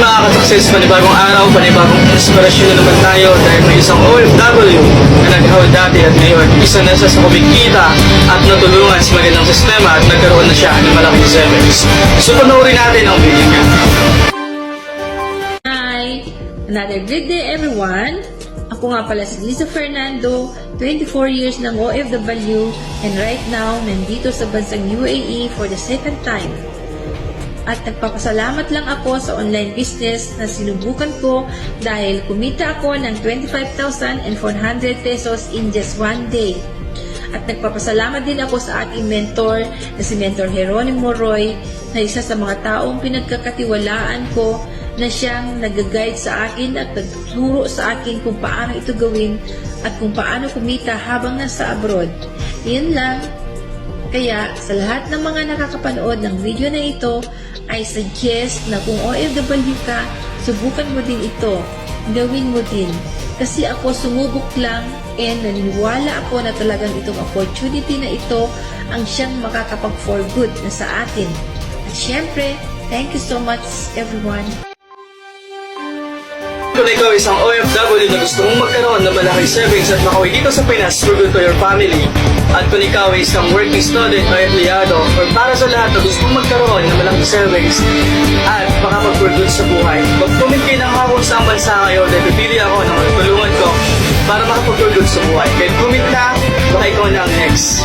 makaka-success, panibagong araw, panibagong inspirasyon na naman tayo dahil may isang OFW na nag-hold dati at ngayon isa na siya sa kumikita at natulungan sa magandang sistema at nagkaroon na siya ng malaking savings. So panoorin natin ang video niya. Hi! Another good day everyone! Ako nga pala si Lisa Fernando, 24 years ng OFW and right now nandito sa bansang UAE for the second time. At nagpapasalamat lang ako sa online business na sinubukan ko dahil kumita ako ng 25,400 pesos in just one day. At nagpapasalamat din ako sa aking mentor na si Mentor Jeronimo Roy na isa sa mga taong pinagkakatiwalaan ko na siyang nag-guide sa akin at nagtuturo sa akin kung paano ito gawin at kung paano kumita habang nasa abroad. Yan lang. Kaya sa lahat ng mga nakakapanood ng video na ito, I suggest na kung OFW ka, subukan mo din ito. Gawin mo din. Kasi ako sumubok lang and naniniwala ako na talagang itong opportunity na ito ang siyang makakapag-for good na sa atin. At syempre, thank you so much everyone. Kung ikaw isang OFW na gusto mong magkaroon ng malaking savings at makauwi dito sa Pinas for good to your family, at kung ikaw ay isang working student o empleyado, or para sa lahat na gusto mong magkaroon ng malaking savings at makapag-for good sa buhay, mag-comment kayo ng kung saan bansa kayo dahil pipili ako ng tulungan ko para makapag-for good sa buhay. Kaya comment na, baka ikaw na ang next.